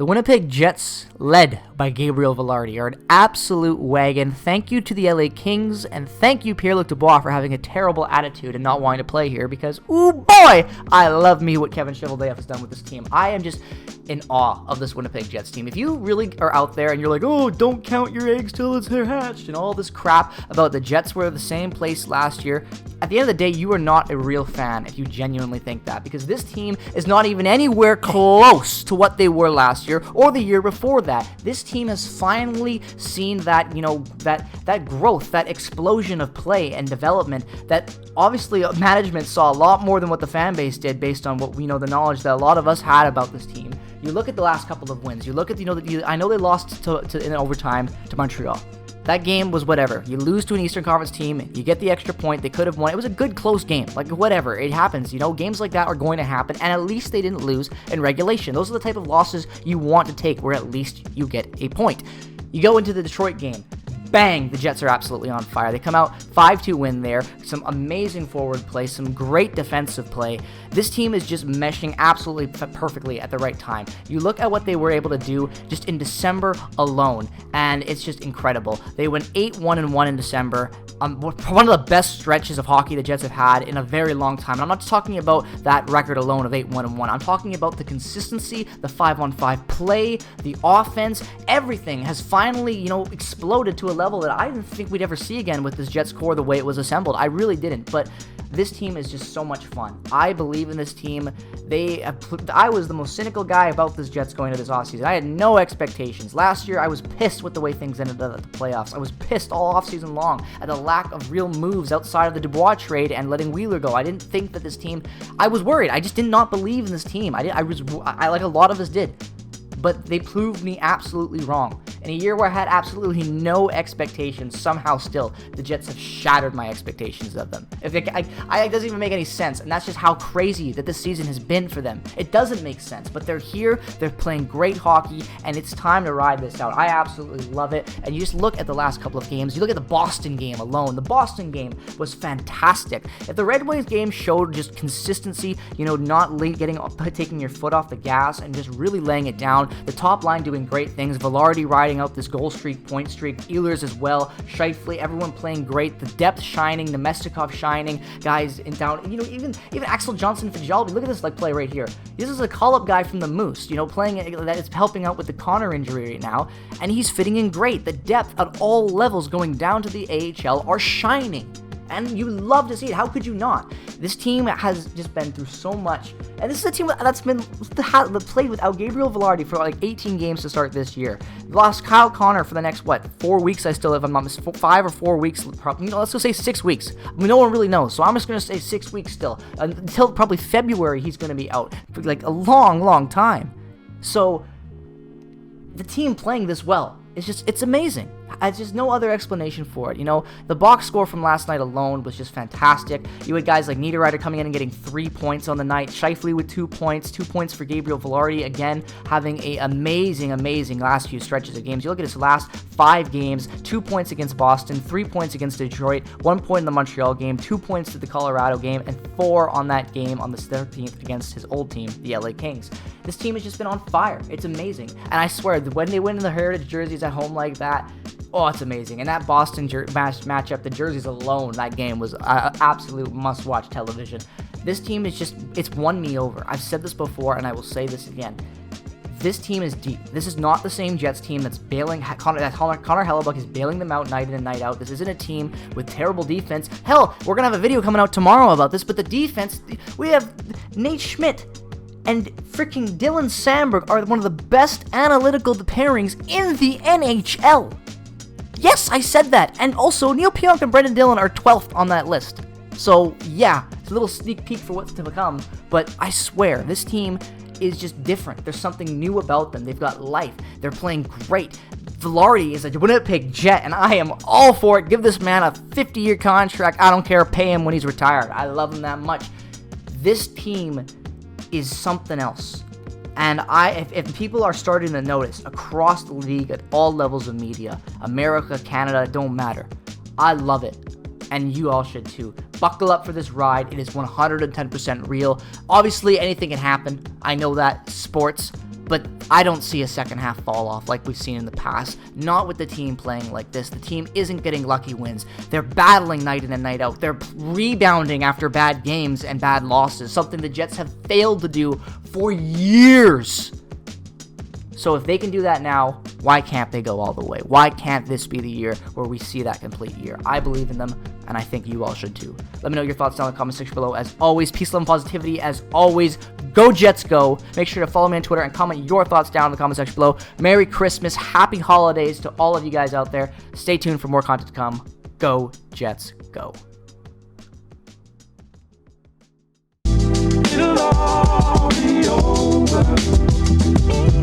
The Winnipeg Jets, led by Gabriel Vilardi, are an absolute wagon. Thank you to the LA Kings, and thank you, Pierre-Luc Dubois, for having a terrible attitude and not wanting to play here because, ooh boy, I love me what Kevin Cheveldayoff has done with this team. I am just in awe of this Winnipeg Jets team. If you really are out there and you're like, oh, don't count your eggs till they're hatched, and all this crap about the Jets were the same place last year, at the end of the day, you are not a real fan if you genuinely think that, because this team is not even anywhere close to what they were last year or the year before that. This team has finally seen that, that growth, that explosion of play and development that obviously management saw a lot more than what the fan base did based on what we know, the knowledge that a lot of us had about this team. You look at the last couple of wins. You look at, I know they lost in overtime to Montreal. That game was whatever. You lose to an Eastern Conference team, you get the extra point, they could have won. It was a good, close game. Like, whatever. It happens. Games like that are going to happen, and at least they didn't lose in regulation. Those are the type of losses you want to take, where at least you get a point. You go into the Detroit game. Bang, the Jets are absolutely on fire. They come out 5-2 win there. Some amazing forward play, some great defensive play. This team is just meshing absolutely perfectly at the right time. You look at what they were able to do just in December alone, and it's just incredible. They went 8-1-1 in December. One of the best stretches of hockey the Jets have had in a very long time. And I'm not just talking about that record alone of 8-1-1. I'm talking about the consistency, the 5-on-5 play, the offense. Everything has finally, exploded to a level that I didn't think we'd ever see again with this Jets core the way it was assembled. I really didn't. But this team is just so much fun. I believe in this team. I was the most cynical guy about this Jets going into this offseason. I had no expectations. Last year, I was pissed with the way things ended up at the playoffs. I was pissed all offseason long at the lack of real moves outside of the Dubois trade and letting Wheeler go. I didn't think that this team... I was worried. I just did not believe in this team. I like a lot of us did. But they proved me absolutely wrong. In a year where I had absolutely no expectations, somehow still, the Jets have shattered my expectations of them. It doesn't even make any sense, and that's just how crazy that this season has been for them. It doesn't make sense, but they're here, they're playing great hockey, and it's time to ride this out. I absolutely love it, and you just look at the last couple of games. You look at the Boston game alone. The Boston game was fantastic. If the Red Wings game showed just consistency, not taking your foot off the gas and just really laying it down, the top line doing great things, Vilardi riding out this goal streak, point streak, Ehlers as well, Scheifele, everyone playing great, the depth shining, Nemestikov shining, guys in down, even Axel Johnson Fitzgerald. Look at this play right here. This is a call-up guy from the Moose, playing that is helping out with the Connor injury right now, and he's fitting in great. The depth at all levels going down to the AHL are shining. And you love to see it. How could you not? This team has just been through so much. And this is a team that's been played without Gabriel Vilardi for 18 games to start this year. Lost Kyle Connor for the next, 4 weeks, I still have. I'm not 5 or 4 weeks. Let's just say 6 weeks. No one really knows. So I'm just going to say 6 weeks still. Until probably February, he's going to be out for a long, long time. So the team playing this well, it's amazing. There's just no other explanation for it. The box score from last night alone was just fantastic. You had guys like Niederreiter coming in and getting 3 points on the night. Scheifele with 2 points. 2 points for Gabriel Vilardi. Again, having an amazing, amazing last few stretches of games. You look at his last 5 games. 2 points against Boston. 3 points against Detroit. 1 point in the Montreal game. 2 points to the Colorado game. And 4 on that game on the 13th against his old team, the LA Kings. This team has just been on fire. It's amazing. And I swear, when they win in the Heritage jerseys at home like that, oh, it's amazing. And that Boston matchup, the jerseys alone, that game was absolute must-watch television. This team it's won me over. I've said this before, and I will say this again. This team is deep. This is not the same Jets team that's bailing. Connor Hellebuyck is bailing them out night in and night out. This isn't a team with terrible defense. Hell, we're going to have a video coming out tomorrow about this, but the defense, we have Nate Schmidt and freaking Dylan Sandberg are one of the best analytical pairings in the NHL. Yes, I said that. And also, Neil Pionk and Brendan Dillon are 12th on that list. So, yeah, it's a little sneak peek for what's to become. But I swear, this team is just different. There's something new about them. They've got life. They're playing great. Vilardi is a Winnipeg Jet, and I am all for it. Give this man a 50-year contract. I don't care. Pay him when he's retired. I love him that much. This team is something else. And if people are starting to notice across the league at all levels of media, America, Canada, it don't matter. I love it. And you all should too. Buckle up for this ride. It is 110% real. Obviously, anything can happen. I know that. Sports. But I don't see a second half fall off like we've seen in the past. Not with the team playing like this. The team isn't getting lucky wins. They're battling night in and night out. They're rebounding after bad games and bad losses, something the Jets have failed to do for years. So if they can do that now, why can't they go all the way? Why can't this be the year where we see that complete year? I believe in them, and I think you all should too. Let me know your thoughts down in the comment section below. As always, peace, love, and positivity. As always, go Jets, go. Make sure to follow me on Twitter and comment your thoughts down in the comment section below. Merry Christmas, happy holidays to all of you guys out there. Stay tuned for more content to come. Go Jets, go. It'll all be over.